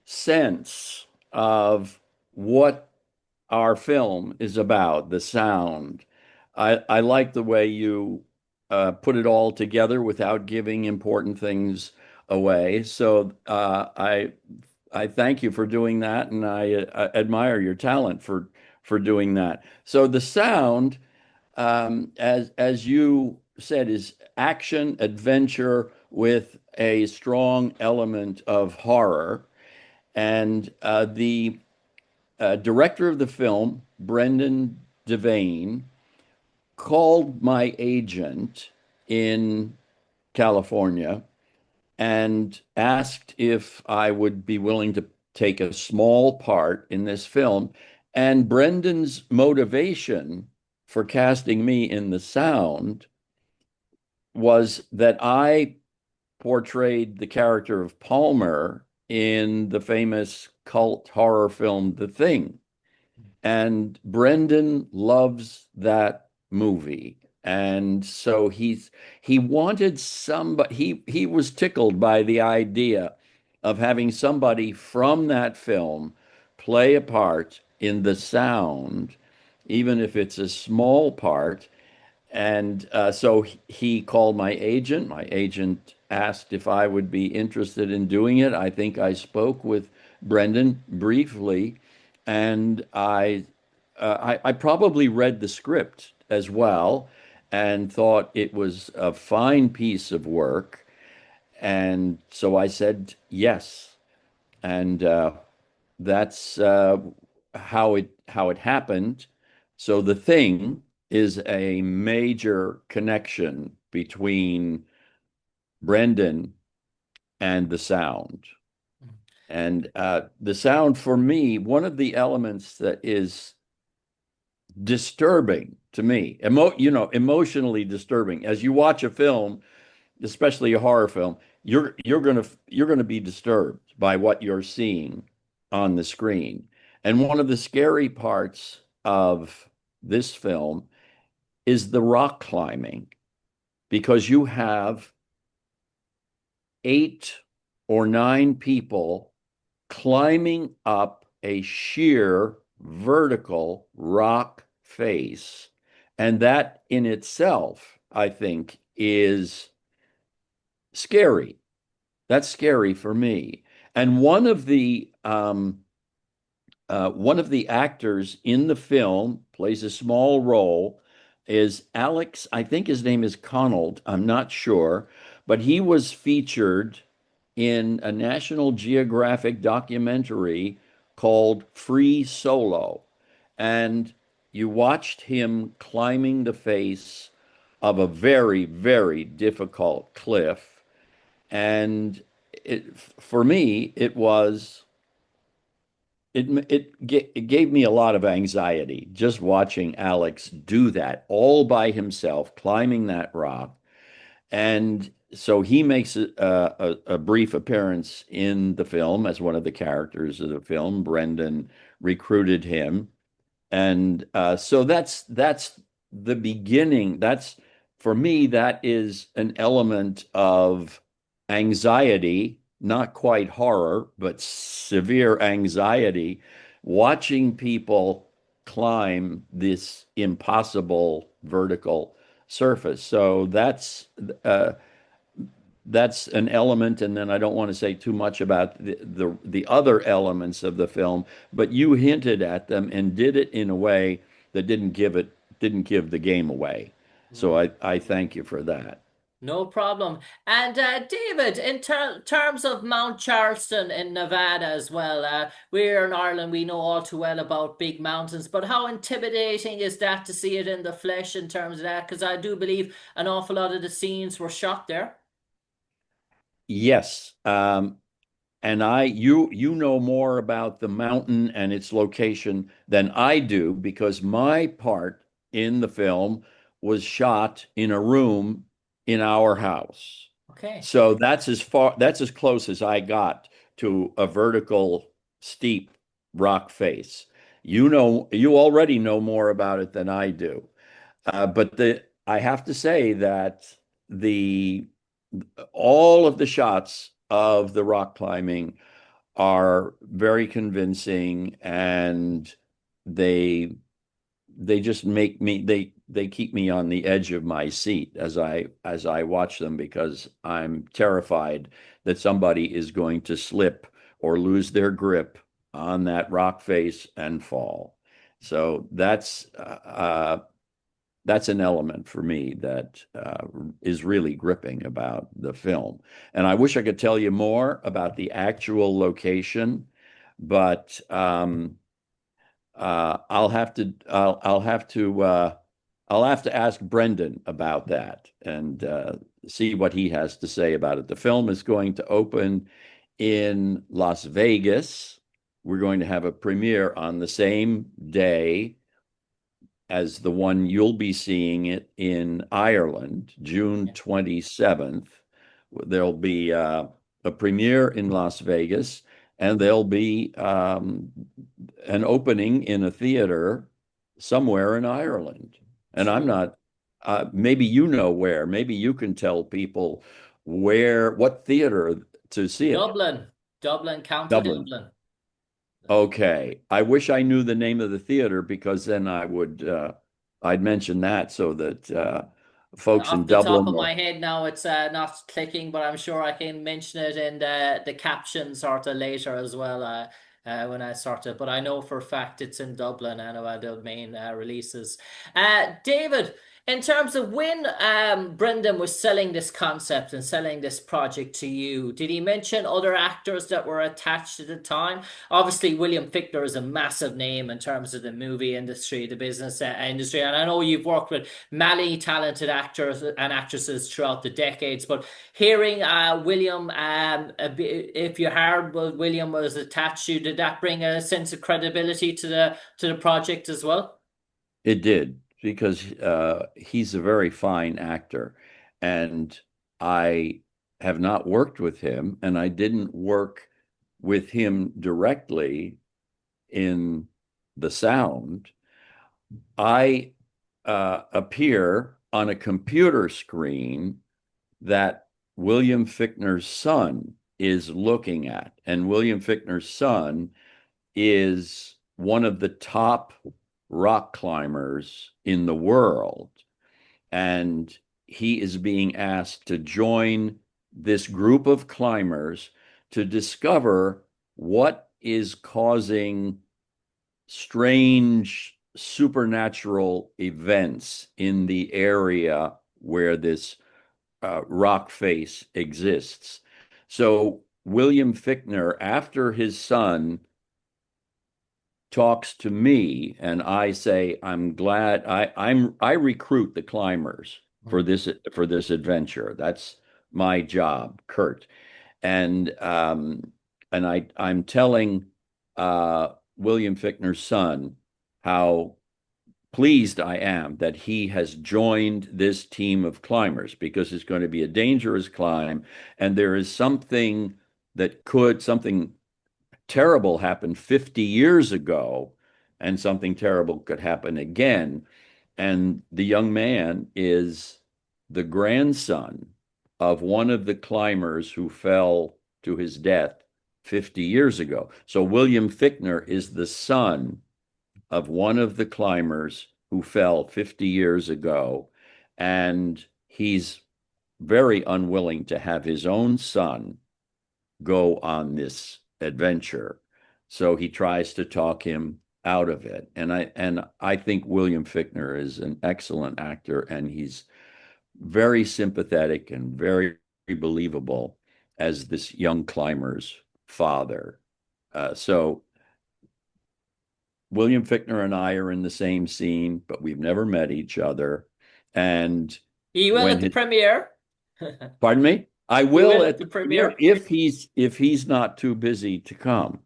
sense of what our film is about, the sound. I like the way you put it all together without giving important things away. So I thank you for doing that, and I admire your talent for doing that. So the sound, as you said, is action adventure with a strong element of horror. And the director of the film, Brendan Devane, called my agent in California and asked if I would be willing to take a small part in this film. And Brendan's motivation for casting me in the sound was that I portrayed the character of Palmer in the famous cult horror film The Thing. And Brendan loves that movie. And so he wanted somebody, he was tickled by the idea of having somebody from that film play a part in the sound, even if it's a small part. And so he called my agent. My agent asked if I would be interested in doing it. I think I spoke with Brendan briefly, and I probably read the script as well and thought it was a fine piece of work. And so I said yes. And that's how it happened. So the thing is a major connection between Brendan and the sound. And the sound for me, one of the elements that is disturbing to me, emotionally disturbing. As you watch a film, especially a horror film, you're gonna be disturbed by what you're seeing on the screen. And one of the scary parts of this film is the rock climbing, because you have 8 or 9 people climbing up a sheer vertical rock face. And that in itself, I think, is scary. That's scary for me. And one of the actors in the film plays a small role is Alex. I think his name is Connell. I'm not sure, but he was featured in a National Geographic documentary called Free Solo. And you watched him climbing the face of a very, very difficult cliff. And for me, it gave me a lot of anxiety just watching Alex do that all by himself, climbing that rock. And so he makes a brief appearance in the film as one of the characters of the film. Brendan recruited him, and so that's the beginning. That's for me, that is an element of anxiety, not quite horror, but severe anxiety, watching people climb this impossible vertical surface. So uh, that's an element, and then I don't want to say too much about the other elements of the film, but you hinted at them and did it in a way that didn't give the game away. So I thank you for that. No problem. And David, in terms of Mount Charleston in Nevada as well, we're in Ireland, we know all too well about big mountains, but how intimidating is that to see it in the flesh in terms of that? Because I do believe an awful lot of the scenes were shot there. Yes. And you know more about the mountain and its location than I do, because my part in the film was shot in a room in our house. Okay. So that's as close as I got to a vertical, steep rock face. You already know more about it than I do. But I have to say that the all of the shots of the rock climbing are very convincing, and they they just make me they keep me on the edge of my seat as I watch them, because I'm terrified that somebody is going to slip or lose their grip on that rock face and fall. So that's an element for me that is really gripping about the film. And I wish I could tell you more about the actual location, but I'll have to ask Brendan about that and see what he has to say about it. The film is going to open in Las Vegas. We're going to have a premiere on the same day as the one you'll be seeing it in Ireland, June 27th. There'll be a premiere in Las Vegas, and there'll be an opening in a theater somewhere in Ireland. And I'm Sure. not, maybe you know where, maybe you can tell people what theater to see it. Dublin, Dublin, County Dublin. Dublin. Okay. I wish I knew the name of the theater, because then I'd mention that so that folks in Off the top Dublin of will. my head now, it's not clicking, but I'm sure I can mention it in the caption sort of later as well. When I start it, but I know for a fact it's in Dublin and the main releases. David, in terms of when Brendan was selling this concept and selling this project to you, did he mention other actors that were attached at the time? Obviously, William Fichtner is a massive name in terms of the movie industry, the business industry, and I know you've worked with many talented actors and actresses throughout the decades. But hearing William, if you heard William was attached to you, did that bring a sense of credibility to the project as well? It did, because he's a very fine actor, and I have not worked with him, and I didn't work with him directly in the sound. I appear on a computer screen that William Fichtner's son is looking at. And William Fichtner's son is one of the top rock climbers in the world. And he is being asked to join this group of climbers to discover what is causing strange supernatural events in the area where this rock face exists. So William Fichtner, after his son talks to me, and I say, I'm glad I recruit the climbers for this adventure. That's my job, Kurt. And I'm telling William Fichtner's son how pleased I am that he has joined this team of climbers, because it's going to be a dangerous climb, and there is something terrible happened 50 years ago, and something terrible could happen again. And the young man is the grandson of one of the climbers who fell to his death 50 years ago. So William Fichtner is the son of one of the climbers who fell 50 years ago. And he's very unwilling to have his own son go on this adventure. So he tries to talk him out of it. And I think William Fichtner is an excellent actor, and he's very sympathetic and very believable as this young climber's father. So William Fichtner and I are in the same scene, but we've never met each other. And He will when at the his, premiere. pardon me, I He will will at at the the premiere premiere. if he's not too busy to come.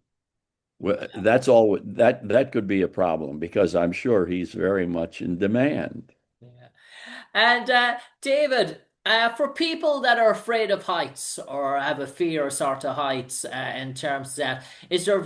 Well, that's all that could be a problem, because I'm sure he's very much in demand. Yeah. And David, for people that are afraid of heights or have a fear sort of heights, in terms of that, is there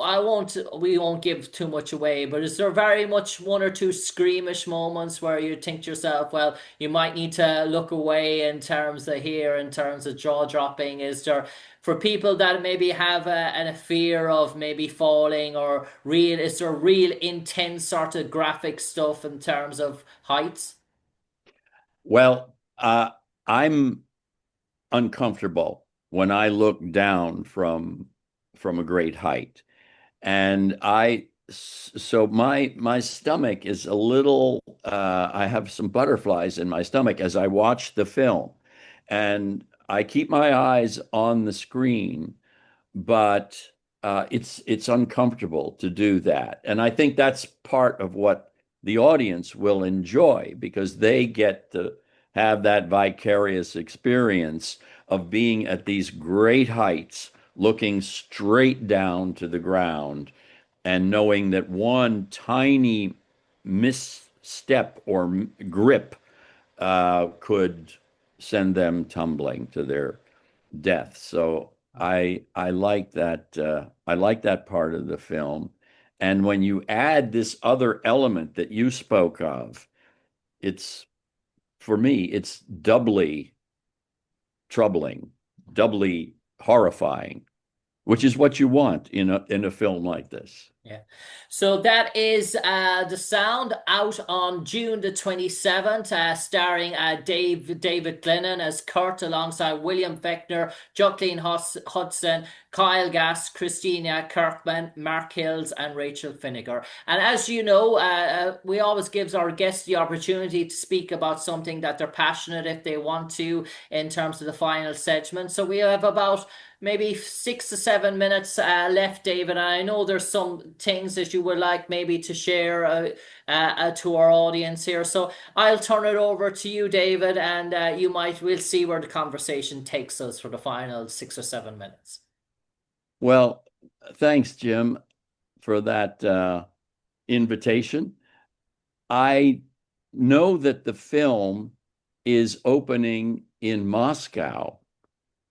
I won't, we won't give too much away, but is there very much one or two squeamish moments where you think to yourself, well, you might need to look away in terms of here, in terms of jaw dropping? Is there, for people that maybe have a fear of maybe falling or real, is there real intense sort of graphic stuff in terms of heights? Well, I'm uncomfortable when I look down from a great height. And so my stomach is a little, I have some butterflies in my stomach as I watch the film. And I keep my eyes on the screen, but it's uncomfortable to do that. And I think that's part of what the audience will enjoy because they get to have that vicarious experience of being at these great heights, looking straight down to the ground and knowing that one tiny misstep or grip could send them tumbling to their death. So I like that I like that part of the film. And when you add this other element that you spoke of, it's for me, it's doubly troubling, doubly horrifying, which is what you want in a film like this. Yeah. So that is The Sound out on June the 27th, starring David Clennon as Kurt alongside William Fichtner, Jocelyn Hudson, Kyle Gass, Christina Kirkman, Mark Hills, and Rachel Finnegar. And as you know, we always gives our guests the opportunity to speak about something that they're passionate if they want to in terms of the final segment. So we have about maybe 6 to 7 minutes left, David. And I know there's some things that you would like maybe to share to our audience here. So I'll turn it over to you, David, and we'll see where the conversation takes us for the final 6 or 7 minutes. Well, thanks, Jim, for that invitation. I know that the film is opening in Moscow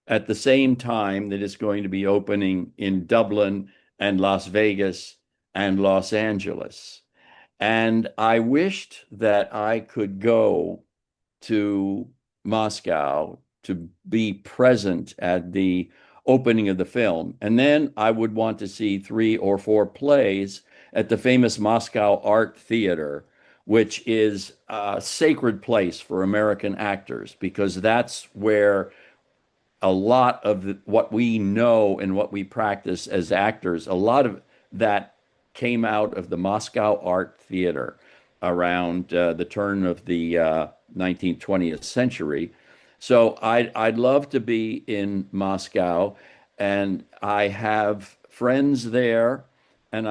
at the same time that it's going to be opening in Dublin and Las Vegas and Los Angeles. And I wished that I could go to Moscow to be present at the opening of the film. And then I would want to see 3 or 4 plays at the famous Moscow Art Theater, which is a sacred place for American actors because that's where a lot of what we know and what we practice as actors, a lot of that came out of the Moscow Art Theater around the turn of the 19th, 20th century. So I'd love to be in Moscow, and I have friends there, and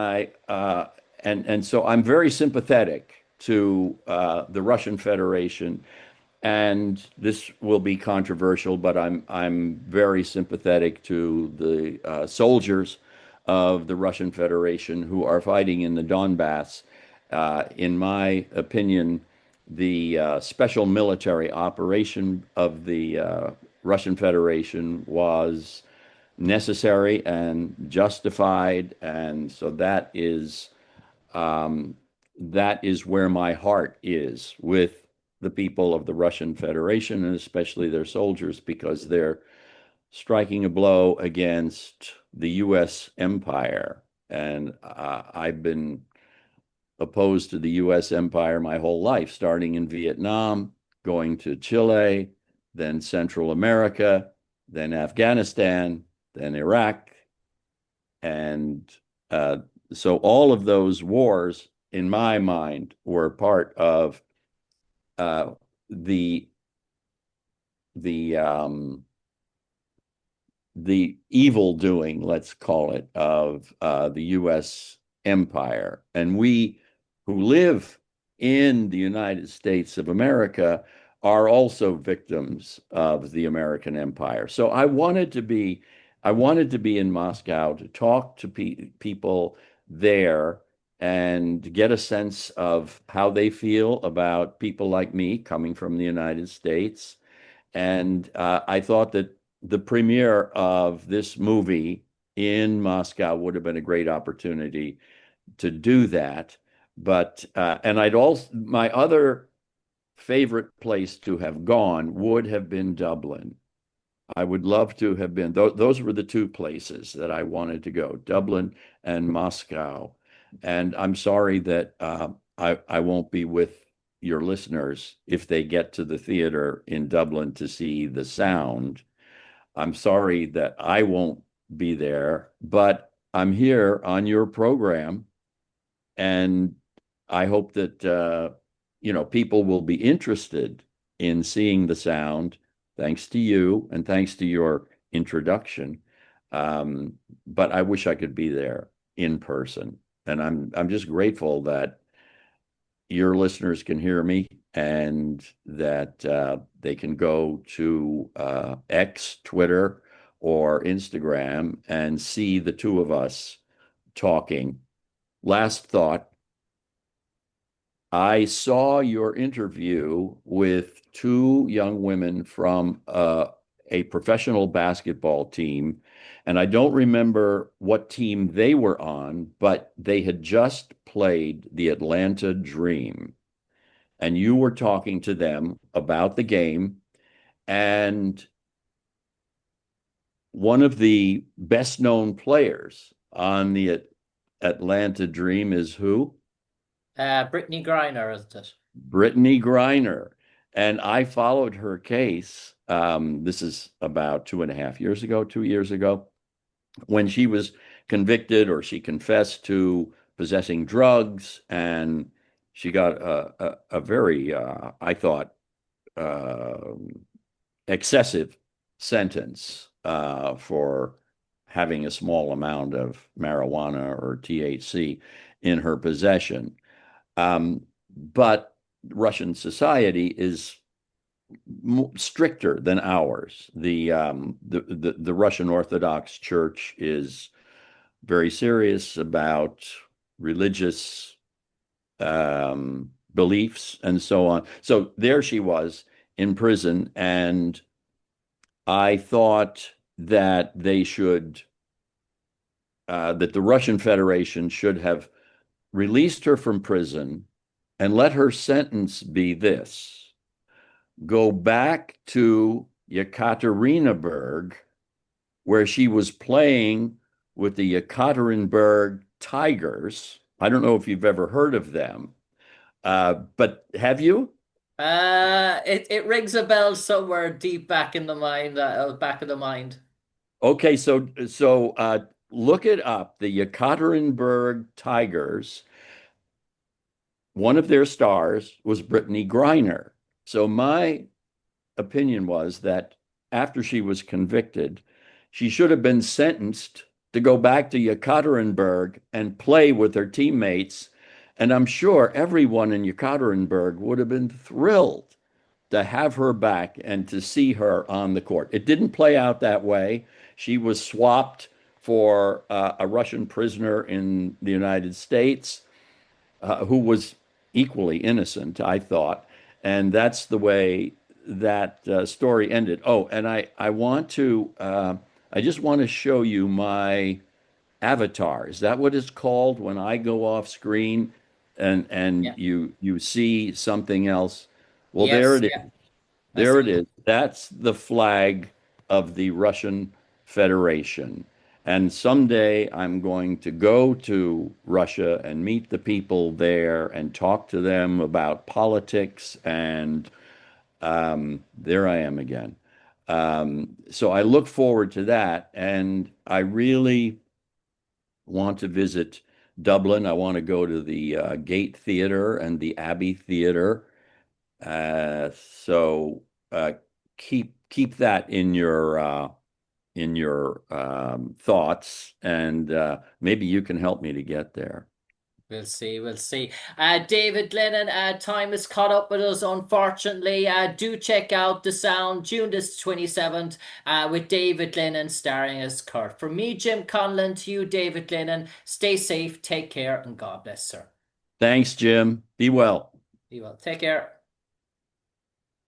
so I'm very sympathetic to the Russian Federation, and this will be controversial, but I'm very sympathetic to the soldiers of the Russian Federation who are fighting in the Donbass. In my opinion, the special military operation of the Russian Federation was necessary and justified, and so that is where my heart is with the people of the Russian Federation and especially their soldiers because they're striking a blow against the U.S. empire. And I've been opposed to the U.S. empire my whole life, starting in Vietnam, going to Chile, then Central America, then Afghanistan, then Iraq. And so all of those wars, in my mind, were part of uh, the the the evil doing, let's call it, of the U.S. empire. And we who live in the United States of America are also victims of the American empire. So I wanted to be in Moscow to talk to people there and get a sense of how they feel about people like me coming from the United States. And I thought that the premiere of this movie in Moscow would have been a great opportunity to do that. But and I'd also my other favorite place to have gone would have been Dublin. I would love to have been. Those were the two places that I wanted to go, Dublin and Moscow. And I'm sorry that I won't be with your listeners if they get to the theater in Dublin to see The Sound. I'm sorry that I won't be there, but I'm here on your program, and I hope that people will be interested in seeing The Sound, thanks to you and thanks to your introduction. But I wish I could be there in person, and I'm just grateful that your listeners can hear me and that they can go to X, Twitter, or Instagram and see the two of us talking. Last thought, I saw your interview with two young women from a professional basketball team, and I don't remember what team they were on, but they had just played the Atlanta Dream. And you were talking to them about the game, and one of the best known players on the Atlanta Dream is who? Brittany Griner, isn't it? Brittany Griner. And I followed her case. This is about 2.5 years ago, 2 years ago, when she was convicted, or she confessed to possessing drugs, and she got a very, I thought, uh, excessive sentence for having a small amount of marijuana or THC in her possession. But Russian society is stricter than ours. The Russian Orthodox Church is very serious about religious beliefs and so on. So there she was in prison, and I thought that that the Russian Federation should have released her from prison and let her sentence be this: go back to Yekaterinburg, where she was playing with the Yekaterinburg Tigers. I don't know if you've ever heard of them, but have you? It rings a bell somewhere deep back in the mind, back of the mind. Okay, so look it up. The Yekaterinburg Tigers, one of their stars was Brittany Griner. So my opinion was that after she was convicted, she should have been sentenced to go back to Yekaterinburg and play with her teammates. And I'm sure everyone in Yekaterinburg would have been thrilled to have her back and to see her on the court. It didn't play out that way. She was swapped for a Russian prisoner in the United States who was equally innocent, I thought. And that's the way that story ended. Oh, and I just want to show you my avatar. Is that what it's called when I go off screen and Yeah. you see something else? Well, there Yes. it is. Yeah. I There it see. is. That's the flag of the Russian Federation. And someday I'm going to go to Russia and meet the people there and talk to them about politics. And there I am again. So I look forward to that. And I really want to visit Dublin. I want to go to the Gate Theatre and the Abbey Theatre. So uh, keep that in your thoughts, and maybe you can help me to get there. We'll see. We'll see. David Lennon, time is caught up with us, unfortunately. Do check out The Sound, June this 27th, with David Lennon starring as Kurt. From me, Jim Conlan, to you, David Lennon, stay safe, take care, and God bless, sir. Thanks, Jim. Be well. Be well. Take care.